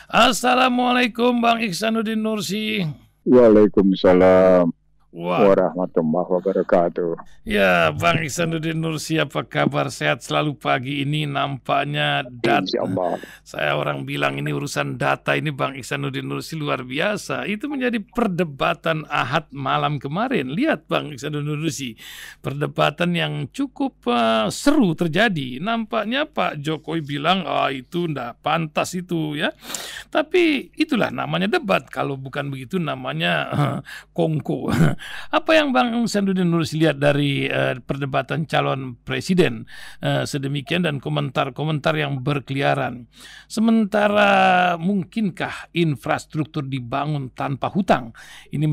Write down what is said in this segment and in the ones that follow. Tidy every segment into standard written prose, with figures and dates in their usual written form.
Assalamualaikum Bang Ihsanuddin Nursi. Waalaikumsalam Wah, warahmatullahi wabarakatuh. ya Bang Ihsanuddin Nursi, apa kabar? Sehat selalu pagi ini. Nampaknya Insya Allah. saya orang bilang ini urusan data ini Bang Ihsanuddin Nursi luar biasa. Itu menjadi perdebatan Ahad malam kemarin. Lihat Bang Ihsanuddin Nursi, perdebatan yang cukup seru terjadi. Nampaknya Pak Jokowi bilang, itu ndak pantas itu ya. Tapi itulah namanya debat. Kalau bukan begitu namanya kongko. Apa yang Bang Ihsanuddin Nursi lihat dari perdebatan calon presiden sedemikian dan komentar-komentar yang berkeliaran. Sementara mungkinkah infrastruktur dibangun tanpa hutang? Ini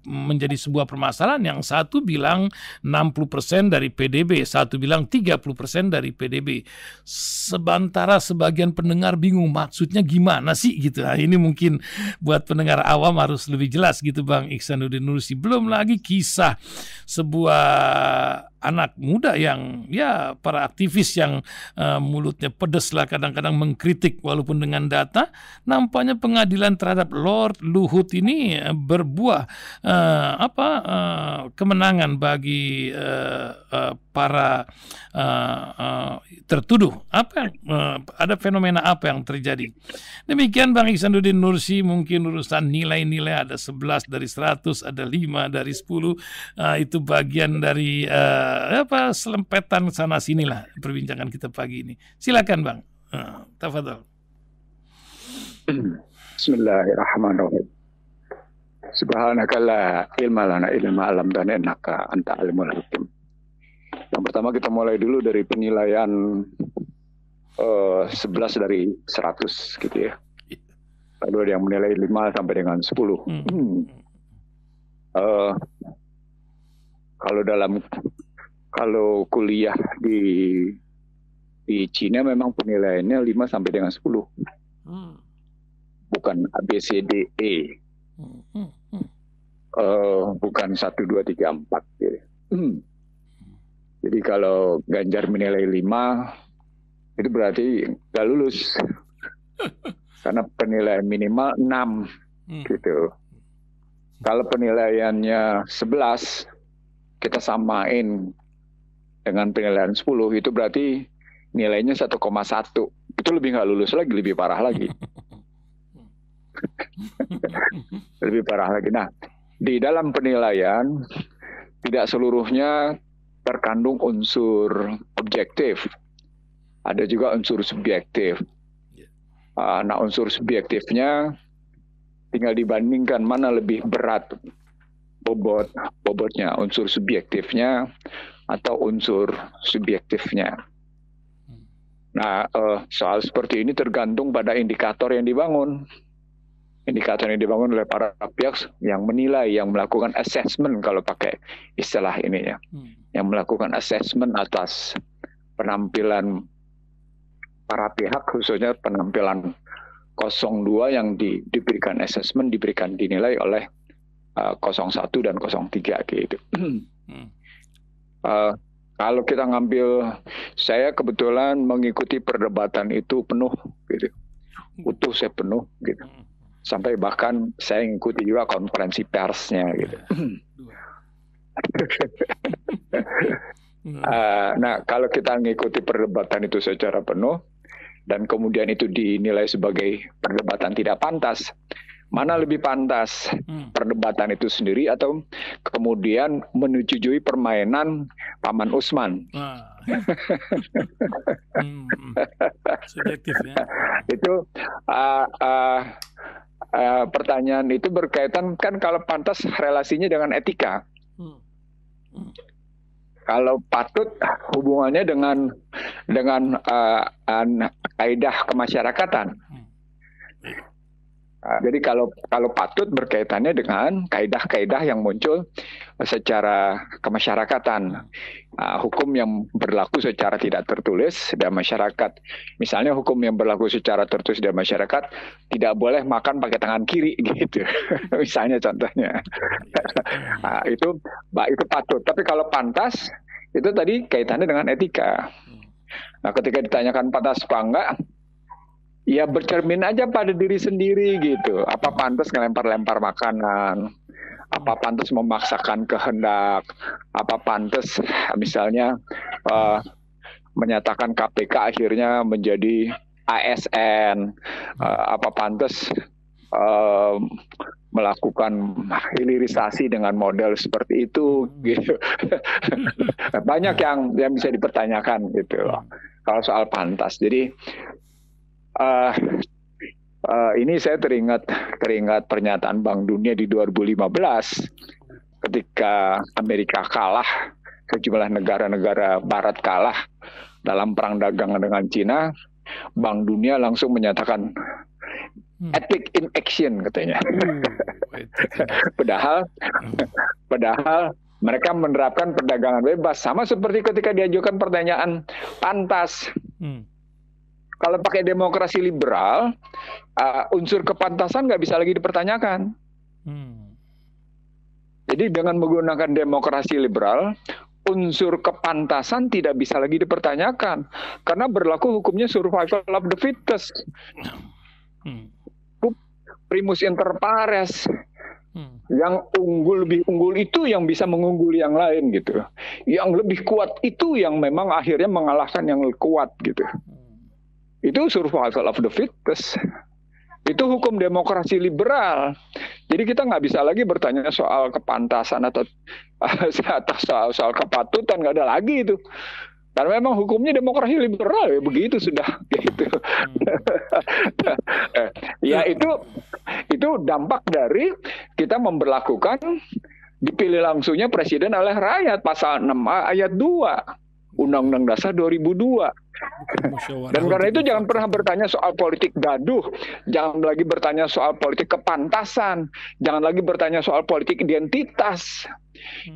menjadi sebuah permasalahan. Yang satu bilang 60% dari PDB, satu bilang 30% dari PDB. Sementara sebagian pendengar bingung maksudnya gimana sih gitu. Nah, ini mungkin buat pendengar awam harus lebih jelas gitu Bang Ihsanuddin Nursi. Belum lagi kisah sebuah anak muda yang ya para aktivis yang mulutnya pedes lah kadang-kadang mengkritik walaupun dengan data. Nampaknya pengadilan terhadap Lord Luhut ini berbuah kemenangan bagi para tertuduh. Ada fenomena apa yang terjadi? Demikian Bang Ihsanuddin Nursi, mungkin urusan nilai-nilai ada 11 dari 100, ada 5 dari 10. Itu bagian dari selempetan sana sinilah perbincangan kita pagi ini. Silakan Bang. Tafadhol. Bismillahirrahmanirrahim. Subhanaka la ilma lana illa 'allamtana innaka anta alimul hakim. Yang pertama kita mulai dulu dari penilaian 11 dari 100 gitu ya. Lalu ada yang menilai 5 sampai dengan 10. Kalau kuliah di Cina memang penilaiannya 5 sampai dengan 10. Bukan A B C D E. Bukan 1 2 3 4 gitu. Jadi kalau Ganjar menilai 5 itu berarti nggak lulus. Karena penilaian minimal 6 gitu. Kalau penilaiannya 11 kita samain dengan penilaian 10 itu berarti nilainya 1,1. Itu lebih nggak lulus lagi, lebih parah lagi. Lebih parah lagi. Nah, di dalam penilaian tidak seluruhnya terkandung unsur objektif. Ada juga unsur subjektif. Nah, unsur subjektifnya tinggal dibandingkan mana lebih berat bobotnya, unsur subjektifnya atau unsur subjektifnya. Nah, soal seperti ini tergantung pada indikator yang dibangun. Indikator yang dibangun oleh para pihak yang menilai, yang melakukan assessment kalau pakai istilah ini ya. Yang melakukan assessment atas penampilan para pihak, khususnya penampilan 02 yang diberikan assessment, diberikan dinilai oleh 01 dan 03 gitu. Kalau kita ngambil, saya kebetulan mengikuti perdebatan itu penuh gitu. Utuh saya penuh gitu. Sampai bahkan saya ngikuti juga konferensi persnya gitu. Nah, kalau kita ngikuti perdebatan itu secara penuh dan kemudian itu dinilai sebagai perdebatan tidak pantas, mana lebih pantas, perdebatan itu sendiri atau kemudian menyetujui permainan Paman Usman? Subjektifnya. Itu pertanyaan itu berkaitan kan kalau pantas relasinya dengan etika. Kalau patut hubungannya dengan kaidah kemasyarakatan. Jadi kalau patut berkaitannya dengan kaidah-kaidah yang muncul secara kemasyarakatan, hukum yang berlaku secara tidak tertulis dan masyarakat. Misalnya hukum yang berlaku secara tertulis dan masyarakat tidak boleh makan pakai tangan kiri gitu. Misalnya contohnya. Itu patut. Tapi kalau pantas itu tadi kaitannya dengan etika. Nah, ketika ditanyakan pantas apa enggak, ya bercermin aja pada diri sendiri gitu. Apa pantas ngelempar-lempar makanan? Apa pantas memaksakan kehendak? Apa pantas misalnya menyatakan KPK akhirnya menjadi ASN? Apa pantas melakukan hilirisasi dengan model seperti itu gitu. Banyak yang bisa dipertanyakan gitu loh kalau soal pantas. Jadi ini saya teringat pernyataan Bank Dunia di 2015 ketika Amerika kalah, sejumlah negara-negara Barat kalah dalam perang dagang dengan Cina. Bank Dunia langsung menyatakan ethic in action katanya. Padahal mereka menerapkan perdagangan bebas, sama seperti ketika diajukan pertanyaan pantas. Kalau pakai demokrasi liberal, unsur kepantasan nggak bisa lagi dipertanyakan. Jadi dengan menggunakan demokrasi liberal, unsur kepantasan tidak bisa lagi dipertanyakan karena berlaku hukumnya survival of the fittest. Primus inter pares. Yang lebih unggul itu yang bisa mengungguli yang lain gitu. Yang lebih kuat itu yang memang akhirnya mengalahkan yang kuat gitu. Itu survival of the fittest. Itu hukum demokrasi liberal. Jadi kita nggak bisa lagi bertanya soal kepantasan atau soal kepatutan, nggak ada lagi itu. Karena memang hukumnya demokrasi liberal ya begitu sudah gitu. Ya itu dampak dari kita memberlakukan dipilih langsungnya presiden oleh rakyat, pasal 6A ayat 2 Undang-Undang Dasar 2002. Dan karena itu jangan pernah bertanya soal politik gaduh, jangan lagi bertanya soal politik kepantasan, jangan lagi bertanya soal politik identitas.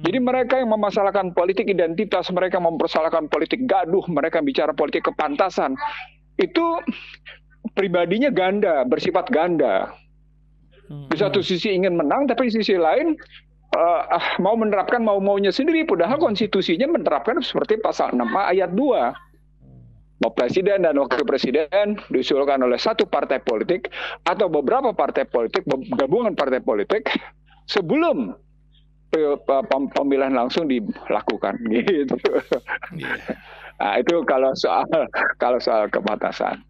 Jadi mereka yang memasalahkan politik identitas, mereka mempersalahkan politik gaduh, mereka bicara politik kepantasan, itu pribadinya ganda, bersifat ganda. Di satu sisi ingin menang, tapi di sisi lain mau menerapkan mau-maunya sendiri, padahal konstitusinya menerapkan seperti pasal 6A ayat 2. Presiden dan wakil presiden diusulkan oleh satu partai politik atau beberapa partai politik, gabungan partai politik sebelum pemilihan langsung dilakukan gitu. Nah, itu kalau soal kebatasan.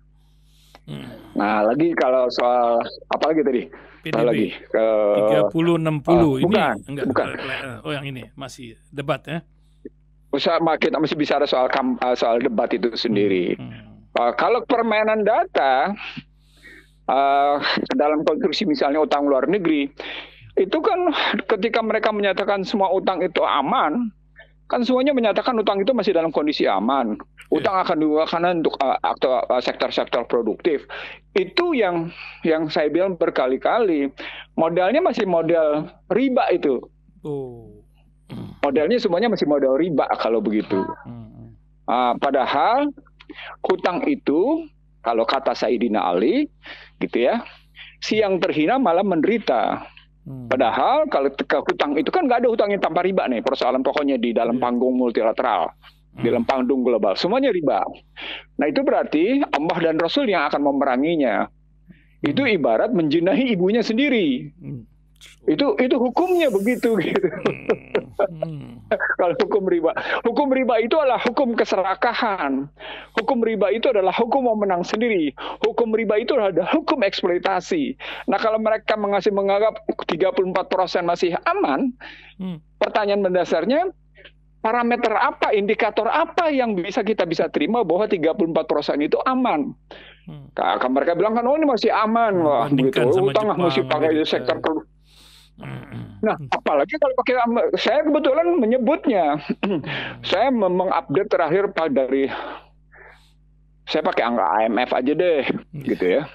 Nah, lagi kalau soal apa lagi tadi? PDB. Lagi 30-60 ini bukan. Oh, yang ini masih debat ya. Kita masih bicara soal debat itu sendiri. Kalau permainan data dalam konstruksi misalnya utang luar negeri, itu kan ketika mereka menyatakan semua utang itu aman, kan semuanya menyatakan utang itu masih dalam kondisi aman. Utang akan digunakan untuk sektor-sektor produktif. Itu yang saya bilang berkali-kali, modalnya masih modal riba itu. Modelnya semuanya masih modal riba kalau begitu. Padahal hutang itu, kalau kata Saidina Ali, gitu ya, si yang terhina malah menderita. Padahal kalau hutang itu kan nggak ada hutang yang tanpa riba nih, persoalan pokoknya di dalam panggung multilateral, di dalam panggung global, semuanya riba. Nah itu berarti Allah dan Rasul yang akan memeranginya. Itu ibarat menjinahi ibunya sendiri. Itu hukumnya begitu gitu. Kalau hukum riba itu adalah hukum keserakahan. Hukum riba itu adalah hukum mau menang sendiri. Hukum riba itu adalah hukum eksploitasi. Nah, kalau mereka menganggap 34% masih aman, pertanyaan mendasarnya, parameter apa, indikator apa yang kita bisa terima bahwa 34% itu aman? Mereka bilang kan, oh ini masih aman, wah begitu. Utang masih pakai sektor produk. Nah, apalagi kalau pakai, saya kebetulan menyebutnya, saya mengupdate terakhir saya pakai angka IMF aja deh, gitu ya.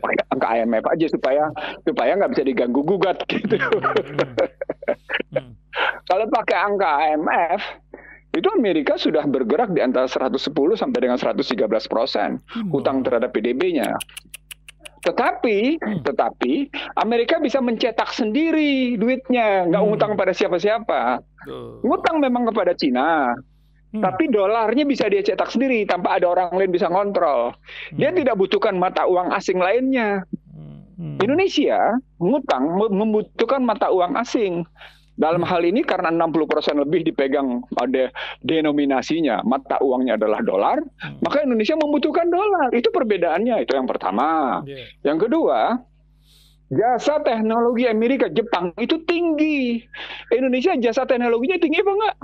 Pakai angka IMF aja supaya nggak bisa diganggu gugat gitu. Kalau pakai angka IMF, itu Amerika sudah bergerak di antara 110 sampai dengan 113% hutang terhadap PDB-nya. Tetapi Amerika bisa mencetak sendiri duitnya, nggak ngutang pada siapa-siapa. Ngutang memang kepada Cina, Tapi dolarnya bisa dia cetak sendiri tanpa ada orang lain bisa ngontrol. Dia tidak butuhkan mata uang asing lainnya. Indonesia membutuhkan mata uang asing. Dalam hal ini karena 60% lebih dipegang pada denominasinya, mata uangnya adalah dolar, maka Indonesia membutuhkan dolar. Itu perbedaannya, itu yang pertama. Yang kedua, jasa teknologi Amerika, Jepang itu tinggi. Indonesia jasa teknologinya tinggi apa enggak?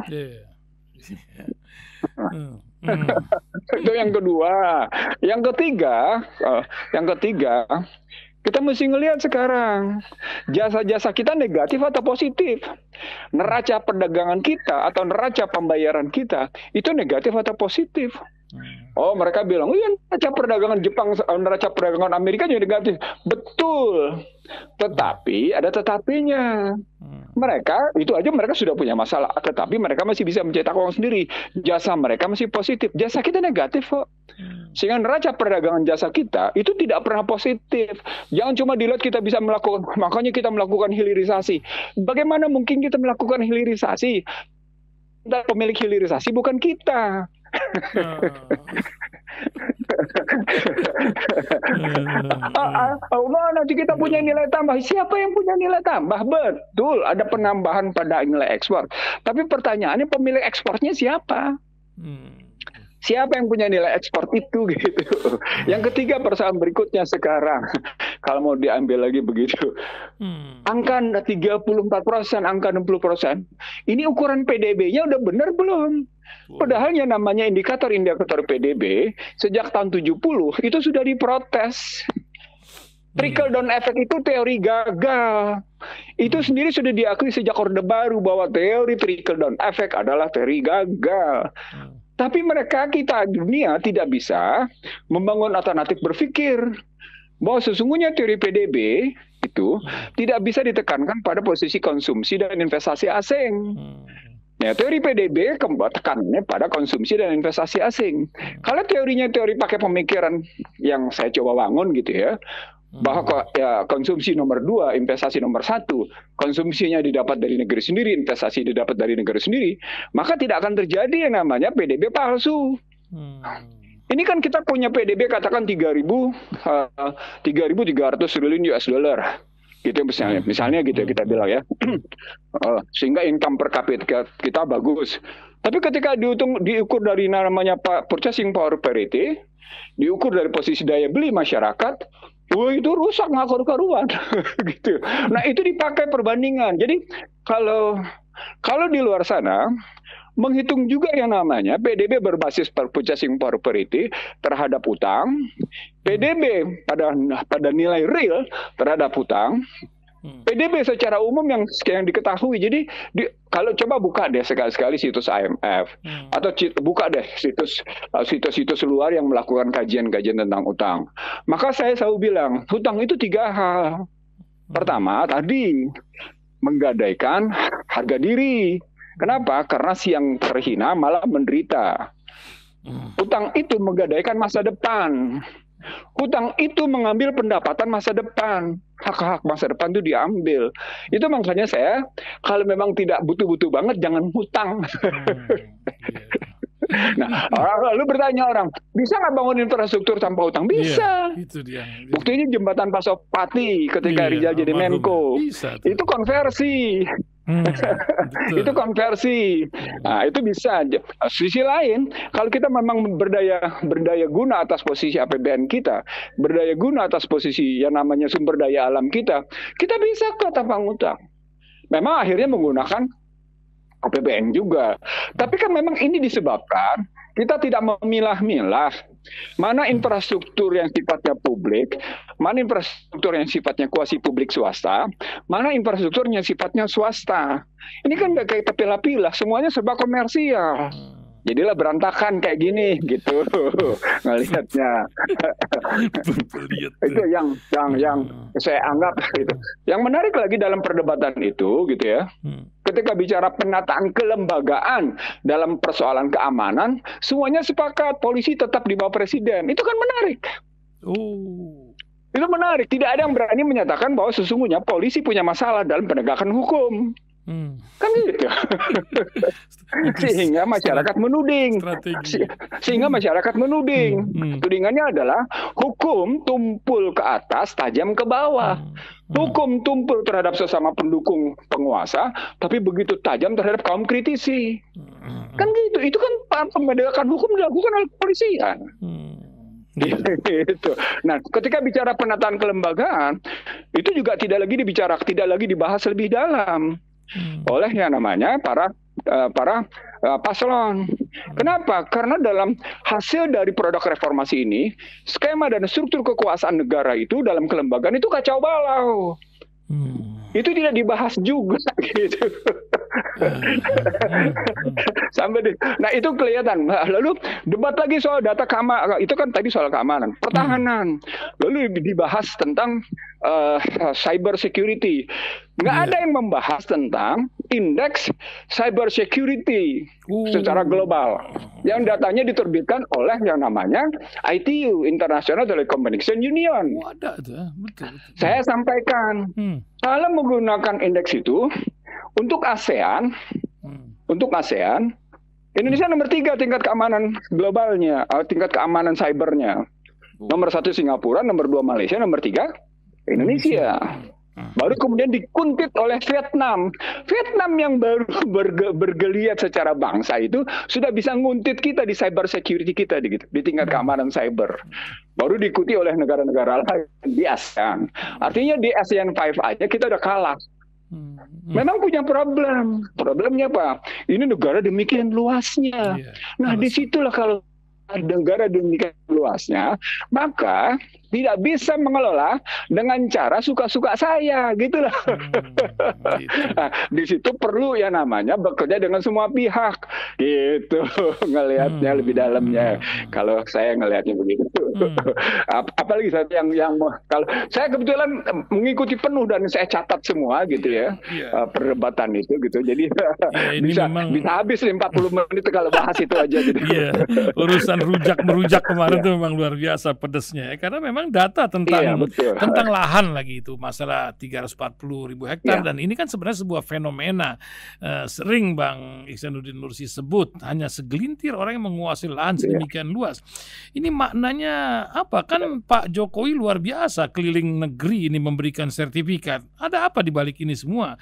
Itu yang kedua. Yang ketiga, kita mesti ngelihat sekarang jasa-jasa kita negatif atau positif. Neraca perdagangan kita atau neraca pembayaran kita itu negatif atau positif. Oh, mereka bilang, iya neraca perdagangan Jepang, neraca perdagangan Amerika juga negatif. Betul. Tetapi ada tetapinya. Mereka, itu aja mereka sudah punya masalah. Tetapi mereka masih bisa mencetak uang sendiri. Jasa mereka masih positif. Jasa kita negatif kok. Sehingga neraca perdagangan jasa kita itu tidak pernah positif. Jangan cuma dilihat kita bisa melakukan, makanya kita melakukan hilirisasi. Bagaimana mungkin kita melakukan hilirisasi? Pemilik hilirisasi bukan kita. Allah, nanti kita punya nilai tambah. Siapa yang punya nilai tambah? Betul, ada penambahan pada nilai ekspor. Tapi pertanyaannya pemilik ekspornya siapa? Siapa yang punya nilai ekspor itu gitu. Yang ketiga persoalan berikutnya sekarang. Kalau mau diambil lagi begitu. Angka 34%, angka 60%. Ini ukuran PDB-nya udah benar belum? Padahal yang namanya indikator PDB sejak tahun 70 itu sudah diprotes. Trickle down effect itu teori gagal. Itu sendiri sudah diakui sejak Orde Baru bahwa teori trickle down effect adalah teori gagal. Tapi kita dunia tidak bisa membangun alternatif berpikir bahwa sesungguhnya teori PDB itu tidak bisa ditekankan pada posisi konsumsi dan investasi asing. Ya, teori PDB tekanannya pada konsumsi dan investasi asing. Kalau teorinya teori pakai pemikiran yang saya coba bangun gitu ya, bahwa konsumsi nomor 2, investasi nomor 1, konsumsinya didapat dari negeri sendiri, investasi didapat dari negeri sendiri, maka tidak akan terjadi yang namanya PDB palsu. Ini kan kita punya PDB katakan 3.300 triliun US dollar. Gitu misalnya gitu kita bilang ya. Sehingga income per kapita kita bagus. Tapi ketika diukur dari namanya purchasing power parity, diukur dari posisi daya beli masyarakat, itu rusak nggak karu-karuan gitu. Nah, itu dipakai perbandingan. Jadi kalau di luar sana menghitung juga yang namanya PDB berbasis purchasing power parity terhadap utang, PDB pada nilai real terhadap utang, PDB secara umum yang diketahui. Jadi kalau coba buka deh sekali-sekali situs IMF atau buka deh situs luar yang melakukan kajian-kajian tentang utang. Maka saya selalu bilang, hutang itu 3 hal. Pertama, tadi menggadaikan harga diri. Kenapa? Karena si yang terhina malah menderita. Hutang itu menggadaikan masa depan. Hutang itu mengambil pendapatan masa depan. Hak-hak masa depan itu diambil. Itu makanya saya, kalau memang tidak butuh-butuh banget, jangan hutang. Nah, lalu bertanya orang, bisa nggak bangun infrastruktur tanpa hutang? Bisa. Itu dia. Buktinya jembatan Pasopati ketika Rizal jadi Menko. Itu konversi. Itu konversi. Nah, itu bisa. Sisi lain, kalau kita memang berdaya guna atas posisi APBN kita, berdaya guna atas posisi yang namanya sumber daya alam kita bisa kok tanpa ngutang. Memang akhirnya menggunakan APBN juga. Tapi kan memang ini disebabkan kita tidak memilah-milah mana infrastruktur yang sifatnya publik, mana infrastruktur yang sifatnya kuasi publik swasta, mana infrastruktur yang sifatnya swasta. Ini kan nggak kayak terpilah-pilah, semuanya serba komersial. Jadilah berantakan kayak gini gitu ngelihatnya. Itu yang saya anggap gitu. Yang menarik lagi dalam perdebatan itu gitu ya. Ketika bicara penataan kelembagaan dalam persoalan keamanan, semuanya sepakat polisi tetap di bawah presiden. Itu kan menarik. Itu menarik. Tidak ada yang berani menyatakan bahwa sesungguhnya polisi punya masalah dalam penegakan hukum. Kan gitu. Sehingga masyarakat menuding. Sehingga masyarakat menuding. Tudingannya adalah hukum tumpul ke atas, tajam ke bawah. Hukum tumpul terhadap sesama pendukung penguasa, tapi begitu tajam terhadap kaum kritisi. Kan gitu. Itu kan penegakan hukum dilakukan oleh kepolisian. Gitu. Nah, ketika bicara penataan kelembagaan, itu juga tidak lagi dibahas lebih dalam oleh yang namanya para paslon. Kenapa? Karena dalam hasil dari produk reformasi ini, skema dan struktur kekuasaan negara itu dalam kelembagaan itu kacau balau. Itu tidak dibahas juga gitu. Nah itu kelihatan. Lalu debat lagi soal data keamanan. Itu kan tadi soal keamanan, pertahanan. Lalu dibahas tentang cyber security. Nggak ada yang membahas tentang indeks cyber security secara global. Yang datanya diterbitkan oleh yang namanya ITU, International Telecommunication Union. Ada tuh, betul. Saya sampaikan, kalau menggunakan indeks itu untuk ASEAN, Indonesia nomor 3 tingkat keamanan globalnya, tingkat keamanan cybernya. Nomor 1 Singapura, nomor 2 Malaysia, nomor 3 Indonesia. Baru kemudian dikuntit oleh Vietnam. Vietnam yang baru bergeliat secara bangsa itu sudah bisa nguntit kita di cyber security kita di tingkat keamanan cyber. Baru diikuti oleh negara-negara lain di ASEAN. Artinya di ASEAN 5 aja kita udah kalah. Memang punya problem. Problemnya apa? Ini negara demikian luasnya. Nah, disitulah kalau negara demikian luasnya, maka tidak bisa mengelola dengan cara suka-suka saya, gitulah. Nah, di situ perlu yang namanya bekerja dengan semua pihak, gitu, ngelihatnya lebih dalamnya. Kalau saya ngelihatnya begitu. Apalagi saya yang kalau saya kebetulan mengikuti penuh dan saya catat semua, gitu ya, perdebatan itu, gitu. Jadi bisa habis 40 menit kalau bahas itu aja, gitu. Urusan rujak-merujak kemarin itu memang luar biasa pedesnya, karena memang data tentang lahan lagi itu masalah 340.000 hektar dan ini kan sebenarnya sebuah fenomena sering Bang Ihsanuddin Nursi sebut hanya segelintir orang yang menguasai lahan sedemikian luas. Ini maknanya apa? Kan Pak Jokowi luar biasa keliling negeri ini memberikan sertifikat. Ada apa di balik ini semua?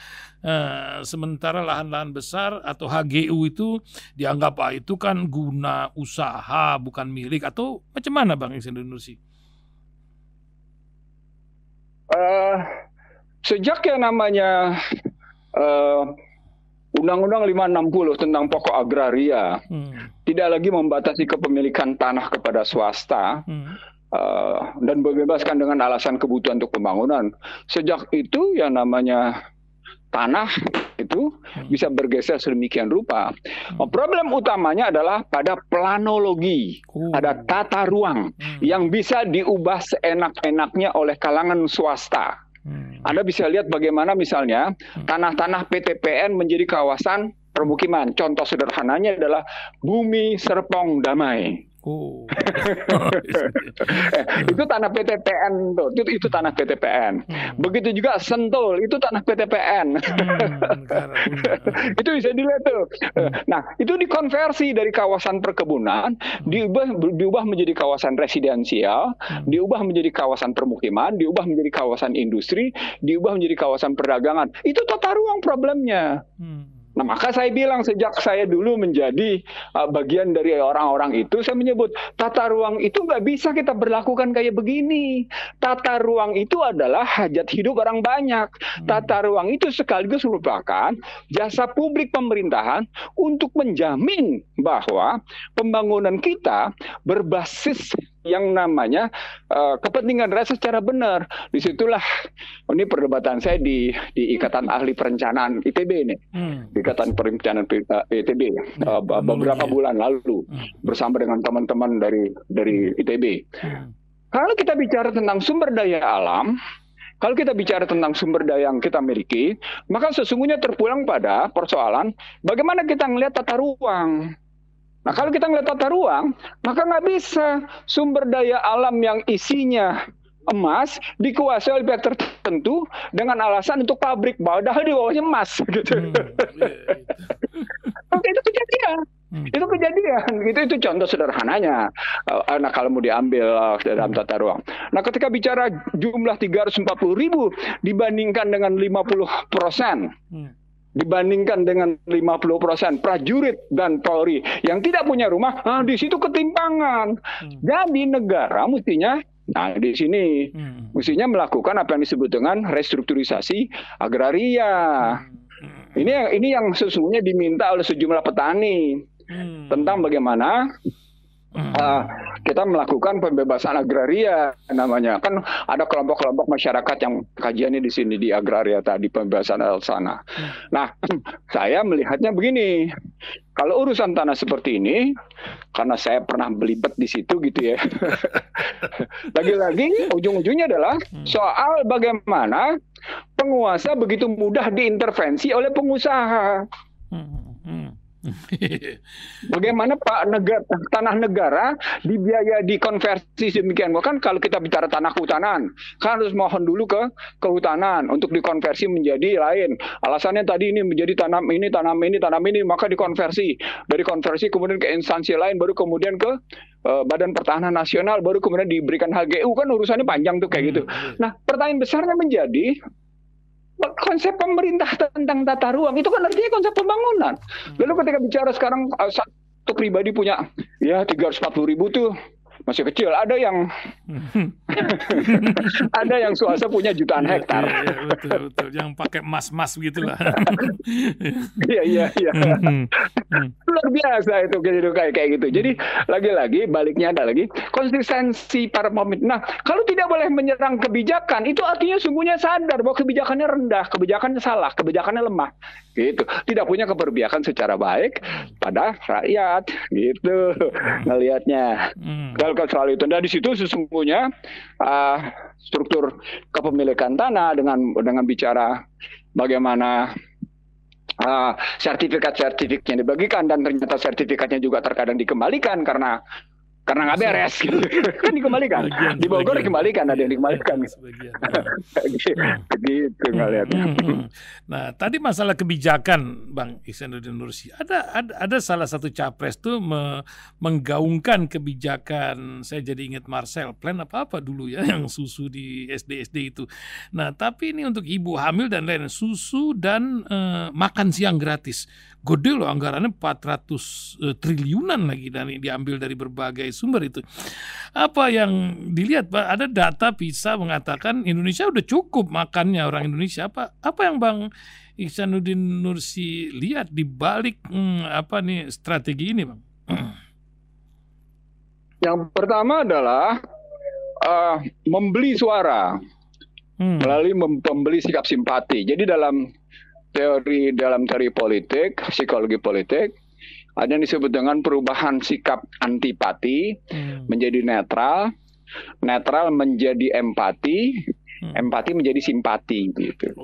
Sementara lahan-lahan besar atau HGU itu dianggap itu kan guna usaha bukan milik, atau macam mana Bang Ihsanuddin Nursi? Sejak yang namanya Undang-Undang 560 tentang pokok agraria tidak lagi membatasi kepemilikan tanah kepada swasta dan membebaskan dengan alasan kebutuhan untuk pembangunan. Sejak itu yang namanya tanah itu bisa bergeser sedemikian rupa. Problem utamanya adalah pada planologi, ada tata ruang yang bisa diubah seenak-enaknya oleh kalangan swasta. Anda bisa lihat bagaimana misalnya tanah-tanah PTPN menjadi kawasan permukiman. Contoh sederhananya adalah Bumi Serpong Damai. Itu tanah PTPN tuh, itu tanah PTPN. Begitu juga Sentul, itu tanah PTPN. Itu bisa dilihat tuh. Nah, itu dikonversi dari kawasan perkebunan, diubah menjadi kawasan residensial, diubah menjadi kawasan permukiman, diubah menjadi kawasan industri, diubah menjadi kawasan perdagangan. Itu tata ruang problemnya. Nah, maka saya bilang sejak saya dulu menjadi bagian dari orang-orang itu, saya menyebut tata ruang itu nggak bisa kita berlakukan kayak begini. Tata ruang itu adalah hajat hidup orang banyak. Tata ruang itu sekaligus merupakan jasa publik pemerintahan untuk menjamin bahwa pembangunan kita berbasis yang namanya kepentingan rakyat secara benar. Disitulah ini perdebatan saya di Ikatan Ahli Perencanaan ITB ini, Ikatan Perencanaan ITB beberapa bulan lalu bersama dengan teman-teman dari ITB. Kalau kita bicara tentang sumber daya alam, kalau kita bicara tentang sumber daya yang kita miliki, maka sesungguhnya terpulang pada persoalan bagaimana kita melihat tata ruang. Nah, kalau kita melihat tata ruang, maka nggak bisa sumber daya alam yang isinya emas dikuasai oleh pihak tertentu dengan alasan untuk pabrik, padahal di bawahnya emas gitu. Oke, itu kejadian. Itu kejadian. Itu contoh sederhananya. Nah, kalau mau diambil dalam tata ruang. Nah, ketika bicara jumlah 340.000 dibandingkan dengan 50%, dibandingkan dengan 50% prajurit dan Polri yang tidak punya rumah, di situ ketimpangan. Jadi negara mestinya, nah di sini mestinya melakukan apa yang disebut dengan restrukturisasi agraria. Ini yang sesungguhnya diminta oleh sejumlah petani tentang bagaimana kita melakukan pembebasan agraria namanya. Kan ada kelompok-kelompok masyarakat yang kajiannya di sini di agraria tadi, pembebasan sana. Nah, saya melihatnya begini. Kalau urusan tanah seperti ini, karena saya pernah belibet di situ gitu ya. Lagi-lagi ujung-ujungnya adalah soal bagaimana penguasa begitu mudah diintervensi oleh pengusaha. Bagaimana tanah negara dibiaya dikonversi sedemikian? Kan kalau kita bicara tanah kehutanan, kan harus mohon dulu ke kehutanan untuk dikonversi menjadi lain. Alasannya tadi ini menjadi tanam ini, maka dikonversi. Dari konversi kemudian ke instansi lain, baru kemudian ke Badan Pertahanan Nasional, baru kemudian diberikan HGU. Kan urusannya panjang tuh kayak gitu. Nah, pertanyaan besarnya menjadi konsep pemerintah tentang tata ruang itu kan artinya konsep pembangunan. Lalu ketika bicara sekarang satu pribadi punya ya 340.000 tuh masih kecil. Ada yang ada yang swasta punya jutaan hektar. Iya, betul. Yang pakai emas-emas gitulah. Iya. Luar biasa itu kayak gitu. Jadi lagi-lagi baliknya ada lagi konsistensi para pemimpin. Nah, kalau tidak boleh menyerang kebijakan, itu artinya sungguhnya sadar bahwa kebijakannya rendah, kebijakannya salah, kebijakannya lemah. Gitu. Tidak punya keberpihakan secara baik pada rakyat, gitu. Ngelihatnya. Kalau soal itu, dan di situ sesungguhnya struktur kepemilikan tanah dengan bicara bagaimana sertifikatnya dibagikan dan ternyata sertifikatnya juga terkadang dikembalikan karena nggak beres gitu. Kan dikembalikan di Bogor dikembalikan, ada yang dikembalikan gitu ngelihatnya. Nah, tadi masalah kebijakan Bang Ihsanuddin Nursi, ada salah satu capres tuh menggaungkan kebijakan, saya jadi ingat Marcel Plan apa dulu ya yang susu di SD itu. Nah, tapi ini untuk ibu hamil dan lain, susu dan makan siang gratis. Gede loh anggarannya, 400 triliunan lagi, dan diambil dari berbagai sumber itu. Apa yang dilihat, Pak? Ada data PISA mengatakan Indonesia udah cukup makannya orang Indonesia. Apa yang Bang Ihsanuddin Nursi lihat di balik strategi ini, Bang? Yang pertama adalah membeli suara melalui membeli sikap simpati. Jadi dalam teori politik, psikologi politik, ada yang disebut dengan perubahan sikap antipati menjadi netral menjadi empati, empati menjadi simpati gitu.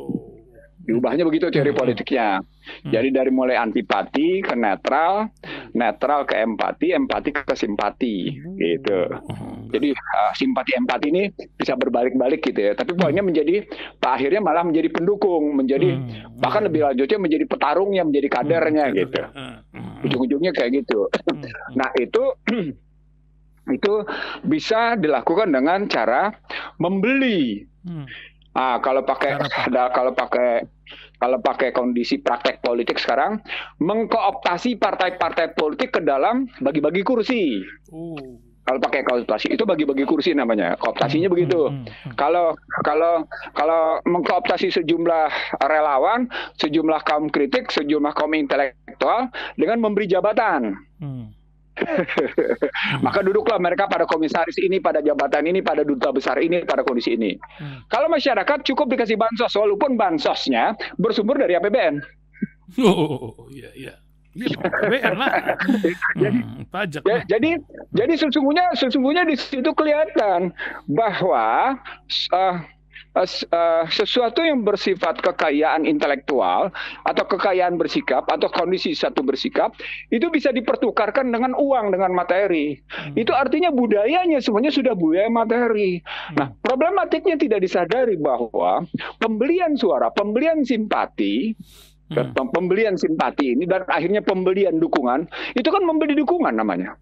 Diubahnya begitu teori politiknya. Jadi dari mulai antipati ke netral ke empati ke simpati gitu. Jadi simpati empati ini bisa berbalik-balik gitu ya. Tapi poinnya menjadi akhirnya malah menjadi pendukung, menjadi bahkan lebih lanjutnya menjadi petarungnya, menjadi kadernya gitu. Ujung-ujungnya kayak gitu. Nah, itu bisa dilakukan dengan cara membeli. Kalau pakai kondisi praktek politik sekarang, mengkooptasi partai-partai politik ke dalam bagi-bagi kursi. Kalau pakai kooptasi itu bagi-bagi kursi namanya. Kooptasinya begitu. Kalau mengkooptasi sejumlah relawan, sejumlah kaum kritik, sejumlah kaum intelektual dengan memberi jabatan. Maka duduklah mereka pada komisaris ini, pada jabatan ini, pada duta besar ini, pada kondisi ini. Kalau masyarakat cukup dikasih bansos, walaupun bansosnya bersumber dari APBN. Iya. APBN lah. Pajak. Jadi sesungguhnya di situ kelihatan bahwa sesuatu yang bersifat kekayaan intelektual atau kekayaan bersikap atau kondisi satu bersikap itu bisa dipertukarkan dengan uang, dengan materi. Itu artinya budayanya semuanya sudah budaya materi. Nah, problematiknya tidak disadari bahwa pembelian suara, pembelian simpati, pembelian simpati ini dan akhirnya pembelian dukungan, itu kan membeli dukungan namanya.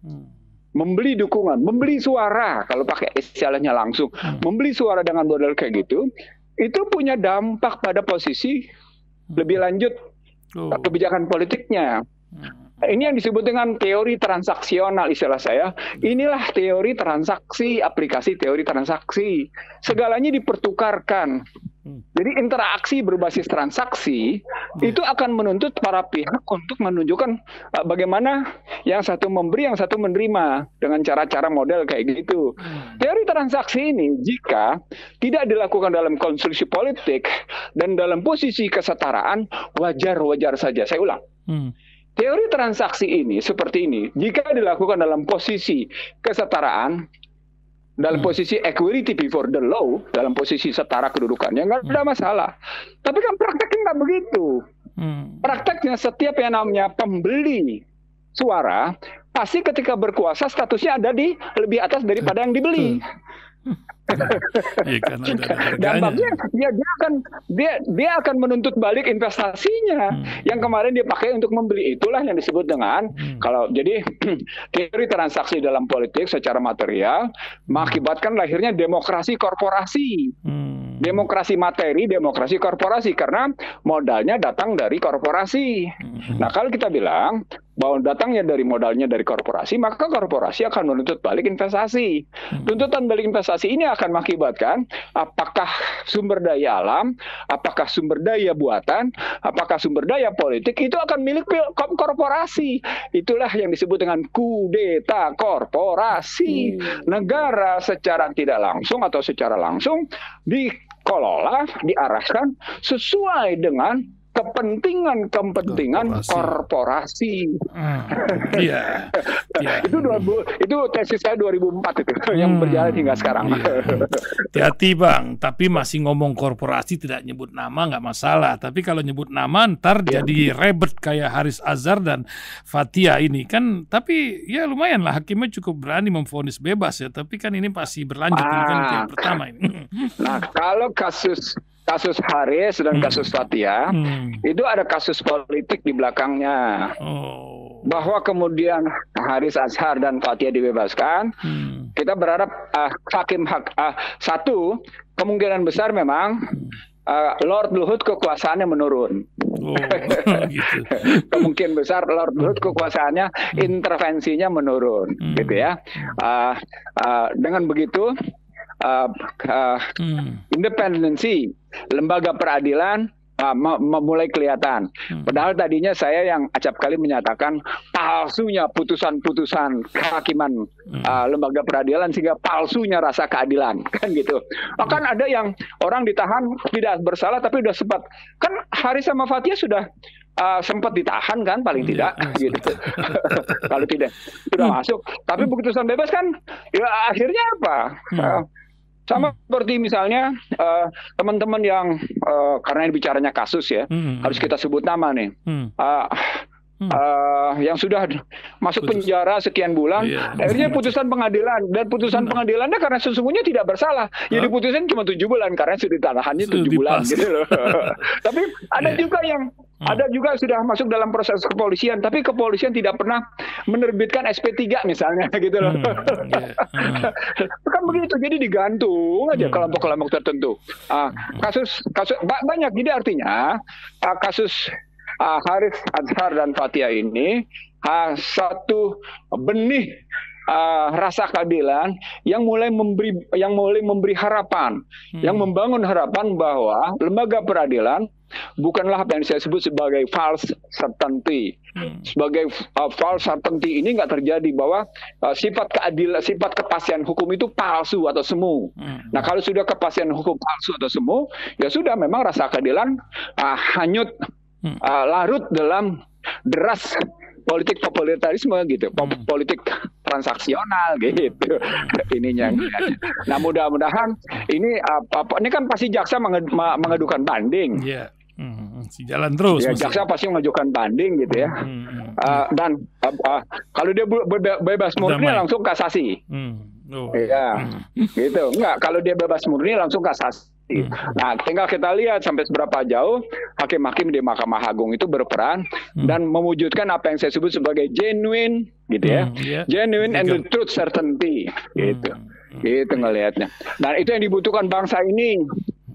Membeli dukungan, membeli suara, kalau pakai istilahnya langsung, membeli suara dengan modal kayak gitu, itu punya dampak pada posisi lebih lanjut kebijakan politiknya. Ini yang disebut dengan teori transaksional istilah saya. Inilah teori transaksi, aplikasi teori transaksi. Segalanya dipertukarkan. Jadi interaksi berbasis transaksi itu akan menuntut para pihak untuk menunjukkan bagaimana yang satu memberi, yang satu menerima dengan cara-cara model kayak gitu. Teori transaksi ini jika tidak dilakukan dalam konstruksi politik dan dalam posisi kesetaraan, wajar-wajar saja. Saya ulang. Teori transaksi ini seperti ini, jika dilakukan dalam posisi kesetaraan, dalam posisi equality before the law, dalam posisi setara kedudukannya, nggak ada masalah. Tapi kan prakteknya nggak begitu. Prakteknya setiap yang namanya pembeli suara, pasti ketika berkuasa statusnya ada di lebih atas daripada yang dibeli. Ya, karena ada dampaknya dia akan menuntut balik investasinya yang kemarin dia pakai untuk membeli. Itulah yang disebut dengan kalau jadi teori transaksi dalam politik secara material mengakibatkan lahirnya demokrasi korporasi. Demokrasi materi, demokrasi korporasi karena modalnya datang dari korporasi. Nah, kalau kita bilang bahwa datangnya dari modalnya dari korporasi, maka korporasi akan menuntut balik investasi. Tuntutan balik investasi ini akan mengakibatkan apakah sumber daya alam, apakah sumber daya buatan, apakah sumber daya politik itu akan milik korporasi. Itulah yang disebut dengan kudeta korporasi. Negara secara tidak langsung atau secara langsung dikelola, diarahkan sesuai dengan kepentingan korporasi. Iya. Itu tesis saya 2004 itu yang berjalan hingga sekarang. Hati-hati Bang, tapi masih ngomong korporasi tidak nyebut nama nggak masalah. Tapi kalau nyebut nama ntar jadi rebet kayak Haris Azhar dan Fathia ini kan. Tapi ya lumayan lah hakimnya cukup berani memvonis bebas ya. Tapi kan ini masih berlanjut ini kan yang pertama ini. Nah, kalau kasus Haris dan kasus Fathia itu ada kasus politik di belakangnya. Bahwa kemudian Haris Azhar dan Fathia dibebaskan, kita berharap satu kemungkinan besar memang Lord Luhut kekuasaannya menurun. Gitu. Kemungkinan besar Lord Luhut kekuasaannya intervensinya menurun, gitu ya. Dengan begitu independensi lembaga peradilan mulai kelihatan. Padahal tadinya saya yang acap kali menyatakan palsunya putusan-putusan kehakiman lembaga peradilan sehingga palsunya rasa keadilan kan gitu. Bahkan ada yang orang ditahan tidak bersalah tapi udah sempat kan Haris sama Fathia sudah sempat ditahan kan paling tidak gitu. Kalau tidak sudah masuk. Tapi putusan bebas kan ya akhirnya apa? Sama seperti misalnya teman-teman yang karena ini bicaranya kasus ya, harus kita sebut nama nih. Yang sudah masuk penjara sekian bulan, akhirnya putusan pengadilan dan putusan pengadilannya karena sesungguhnya tidak bersalah, ya diputusin cuma 7 bulan karena sudah ditahannya 7 bulan gitu loh. Tapi ada juga yang sudah masuk dalam proses kepolisian, tapi kepolisian tidak pernah menerbitkan SP3 misalnya gitu loh. Kan begitu, jadi digantung aja kelompok-kelompok tertentu. Kasus banyak, jadi artinya kasus Haris Azhar dan Fathia ini satu benih rasa keadilan yang mulai memberi harapan, yang membangun harapan bahwa lembaga peradilan bukanlah apa yang saya sebut sebagai false certainty. Sebagai false certainty ini nggak terjadi bahwa sifat keadilan, sifat kepastian hukum itu palsu atau semu. Nah, kalau sudah kepastian hukum palsu atau semu, ya sudah memang rasa keadilan hanyut larut dalam deras politik popularitarisme gitu, politik transaksional gitu ininya. Nah mudah-mudahan ini ini kan pasti jaksa mengadukan banding. Yeah. Jalan terus. Ya, jaksa pasti mengajukan banding gitu ya. Dan kalau dia bebas murni langsung kasasi. Iya, gitu. Enggak, kalau dia bebas murni langsung kasasi. Nah, tinggal kita lihat sampai seberapa jauh hakim-hakim di Mahkamah Agung itu berperan dan mewujudkan apa yang saya sebut sebagai genuine, gitu ya, genuine and the truth certainty, gitu. Gitu ngelihatnya. Dan itu yang dibutuhkan bangsa ini,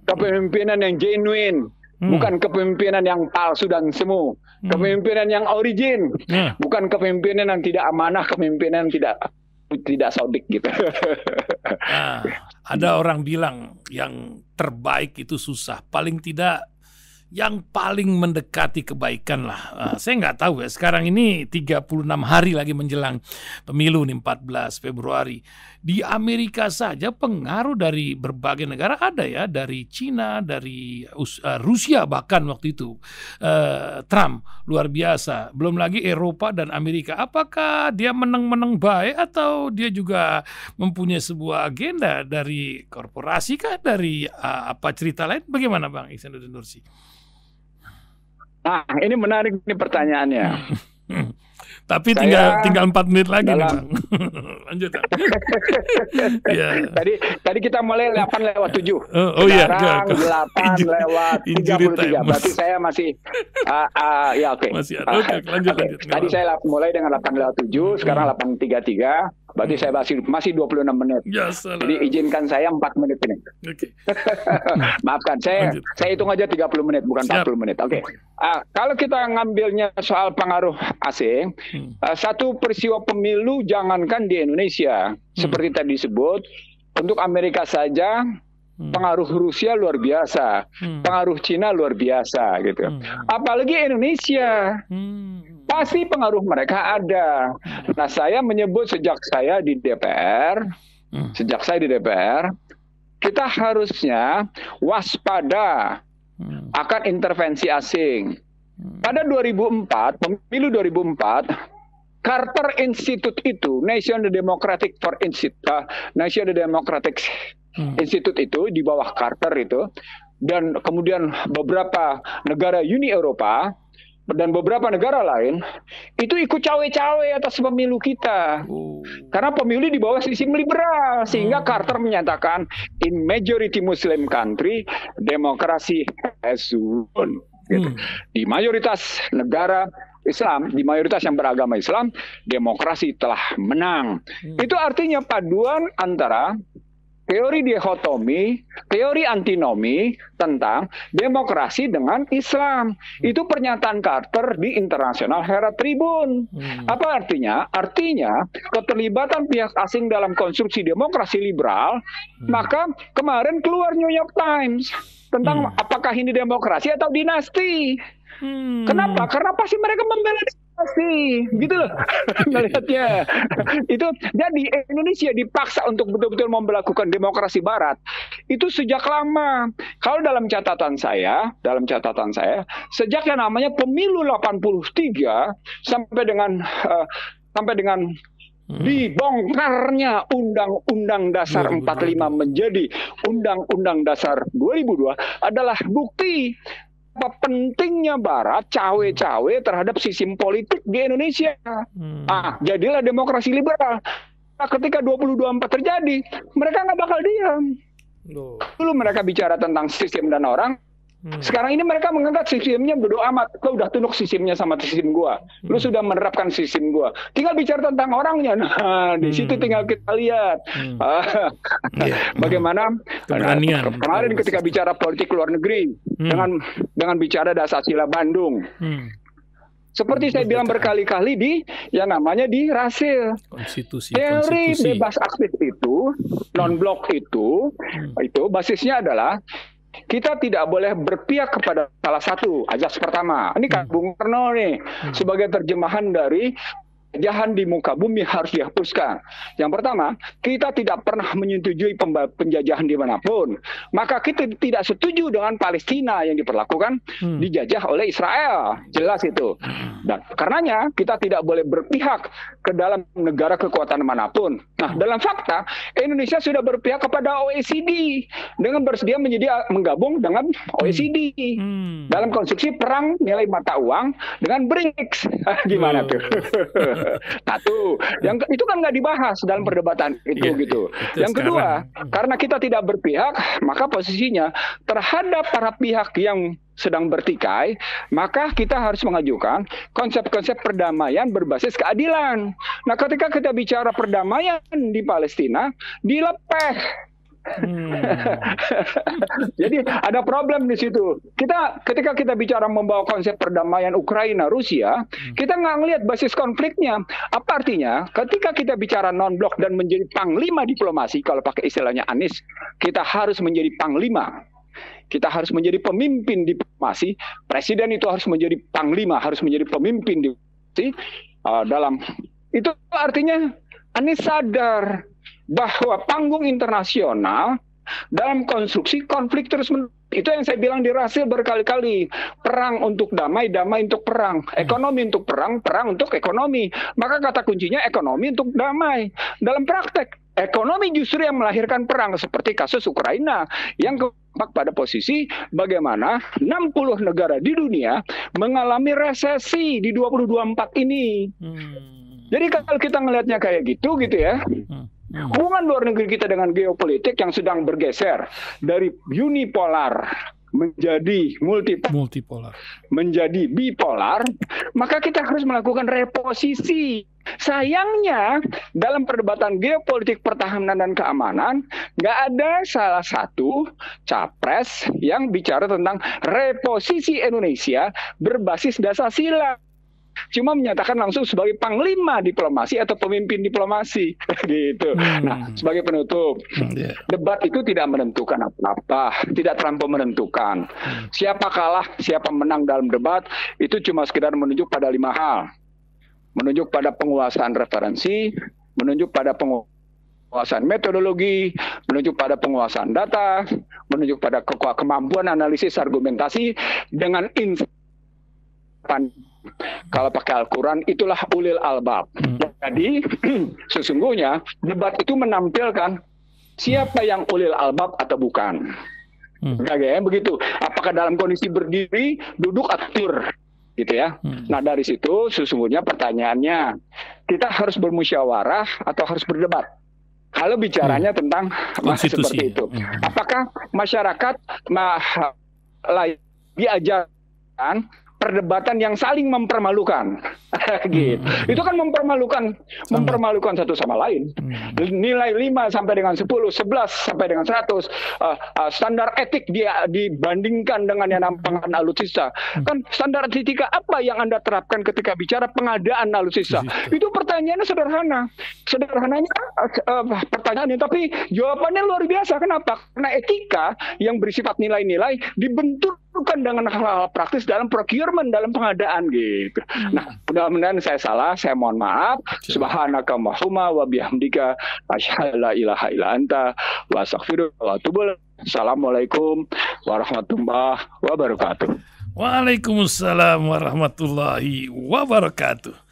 kepemimpinan yang genuine. Bukan kepemimpinan yang palsu dan semu, kepemimpinan yang origin, bukan kepemimpinan yang tidak amanah, kepemimpinan yang tidak sodik gitu. Ada orang bilang yang terbaik itu susah, paling tidak yang paling mendekati kebaikan lah. Saya nggak tahu ya, sekarang ini 36 hari lagi menjelang pemilu nih, 14 Februari. Di Amerika saja pengaruh dari berbagai negara ada ya, dari Cina, dari Rusia bahkan waktu itu. Trump luar biasa, belum lagi Eropa dan Amerika. Apakah dia menang-menang baik atau dia juga mempunyai sebuah agenda dari korporasi kah, dari apa cerita lain? Bagaimana Bang Ihsanuddin Nursi? Nah, ini menarik nih pertanyaannya. Tapi tinggal 4 menit lagi nih Bang. Lanjut. Tadi kita mulai 8:07. Oh iya, 8:33. Berarti saya masih ya oke. Masih ada. Oke, lanjut. Tadi saya mulai dengan 8:07, sekarang 8:33. Berarti saya masih 26 menit. Ya, jadi izinkan saya 4 menit ini. Oke. Maafkan, saya hitung aja 30 menit, bukan 40 menit. Oke. Kalau kita ngambilnya soal pengaruh asing, satu peristiwa pemilu jangankan di Indonesia, seperti tadi disebut, untuk Amerika saja pengaruh Rusia luar biasa, pengaruh Cina luar biasa gitu. Apalagi Indonesia. Pasti pengaruh mereka ada. Nah, saya menyebut sejak saya di DPR, kita harusnya waspada akan intervensi asing. Pada 2004, pemilu 2004, Carter Institute itu, National Democratic Institute itu di bawah Carter itu, dan kemudian beberapa negara Uni Eropa dan beberapa negara lain itu ikut cawe-cawe atas pemilu kita. Karena pemilu di bawah sistem liberal, sehingga Carter menyatakan in majority Muslim country demokrasi has won. Gitu. Di mayoritas negara Islam, di mayoritas yang beragama Islam, demokrasi telah menang. Itu artinya paduan antara teori dikotomi, teori antinomi tentang demokrasi dengan Islam. Itu pernyataan Carter di International Herald Tribune. Apa artinya? Artinya keterlibatan pihak asing dalam konstruksi demokrasi liberal, maka kemarin keluar New York Times tentang apakah ini demokrasi atau dinasti. Kenapa? Karena pasti mereka membela dinasti, gitu loh melihatnya. Itu jadi Indonesia dipaksa untuk betul-betul memperlakukan demokrasi Barat itu sejak lama. Kalau dalam catatan saya, sejak yang namanya pemilu 83 sampai dengan dibongkarnya Undang-Undang Dasar 45 menjadi Undang-Undang Dasar 2002 adalah bukti apa pentingnya Barat cawe-cawe terhadap sistem politik di Indonesia. Jadilah demokrasi liberal. Nah, ketika 2024 terjadi, mereka nggak bakal diam. Dulu mereka bicara tentang sistem dan orang. Sekarang ini mereka menganggap sistemnya bodo amat. Kau udah tunduk sistemnya sama sistem gua. Lu sudah menerapkan sistem gua. Tinggal bicara tentang orangnya. Nah, di situ tinggal kita lihat bagaimana kemarin ketika bicara politik luar negeri dengan bicara Dasar-Sila Bandung. Seperti saya bilang berkali-kali di yang namanya di Rasil. Teori bebas aktif itu, non-blok itu basisnya adalah kita tidak boleh berpihak kepada salah satu azas pertama. Ini kan Bung Karno nih sebagai terjemahan dari penjajahan di muka bumi harus dihapuskan. Yang pertama, kita tidak pernah menyetujui penjajahan dimanapun. Maka kita tidak setuju dengan Palestina yang diperlakukan dijajah oleh Israel. Jelas itu. Dan karenanya kita tidak boleh berpihak ke dalam negara kekuatan manapun. Nah, dalam fakta, Indonesia sudah berpihak kepada OECD dengan bersedia menggabung dengan OECD dalam konstruksi perang nilai mata uang dengan BRICS. Gimana tuh? Satu, itu kan nggak dibahas dalam perdebatan itu gitu. Yang kedua, karena kita tidak berpihak, maka posisinya terhadap para pihak yang sedang bertikai, maka kita harus mengajukan konsep-konsep perdamaian berbasis keadilan. Nah, ketika kita bicara perdamaian di Palestina, dilepeh. Jadi ada problem di situ. Ketika kita bicara membawa konsep perdamaian Ukraina Rusia, kita nggak ngelihat basis konfliknya. Apa artinya? Ketika kita bicara non-blok dan menjadi panglima diplomasi, kalau pakai istilahnya Anies, kita harus menjadi panglima. Kita harus menjadi pemimpin diplomasi. Presiden itu harus menjadi panglima, harus menjadi pemimpin diplomasi. Dalam itu artinya Anies sadar bahwa panggung internasional dalam konstruksi konflik terus itu yang saya bilang di Rasil berkali-kali, perang untuk damai, damai untuk perang, ekonomi untuk perang, perang untuk ekonomi. Maka kata kuncinya ekonomi untuk damai. Dalam praktek, ekonomi justru yang melahirkan perang, seperti kasus Ukraina yang pada posisi bagaimana 60 negara di dunia mengalami resesi di 2024 ini. Jadi kalau kita ngelihatnya kayak gitu ya, hubungan luar negeri kita dengan geopolitik yang sedang bergeser dari unipolar menjadi multipolar, menjadi bipolar, maka kita harus melakukan reposisi. Sayangnya dalam perdebatan geopolitik pertahanan dan keamanan nggak ada salah satu capres yang bicara tentang reposisi Indonesia berbasis Dasar-sila. Cuma menyatakan langsung sebagai panglima diplomasi atau pemimpin diplomasi gitu. Nah, sebagai penutup, debat itu tidak menentukan apa-apa, tidak terlampau menentukan. Siapa kalah, siapa menang dalam debat itu cuma sekedar menunjuk pada 5 hal. Menunjuk pada penguasaan referensi, menunjuk pada penguasaan metodologi, menunjuk pada penguasaan data, menunjuk pada kemampuan analisis argumentasi dengan kalau pakai Al-Quran itulah ulil albab. Jadi sesungguhnya debat itu menampilkan siapa yang ulil albab atau bukan. Begitu. Apakah dalam kondisi berdiri, duduk, atur, gitu ya. Nah dari situ sesungguhnya pertanyaannya, kita harus bermusyawarah atau harus berdebat? Kalau bicaranya tentang seperti itu, apakah masyarakat diajarkan perdebatan yang saling mempermalukan, gitu. Itu kan mempermalukan satu sama lain. Nilai 5 sampai dengan 10, 11 sampai dengan 100, standar etik dia dibandingkan dengan yang namanya alutsista. Kan standar etika apa yang Anda terapkan ketika bicara pengadaan alutsista? Itu pertanyaannya sederhana. Sederhananya pertanyaannya, tapi jawabannya luar biasa. Kenapa? Karena etika yang bersifat nilai-nilai dibenturkan dengan hal-hal praktis dalam procurement, dalam pengadaan gitu. Nah, mudah-mudahan saya salah, saya mohon maaf. Subhanaka Allahumma wa bihamdika asyhadu la ilaha illa anta wa astaghfiruka wa atubu ilaik. Assalamualaikum warahmatullahi wabarakatuh. Waalaikumsalam warahmatullahi wabarakatuh.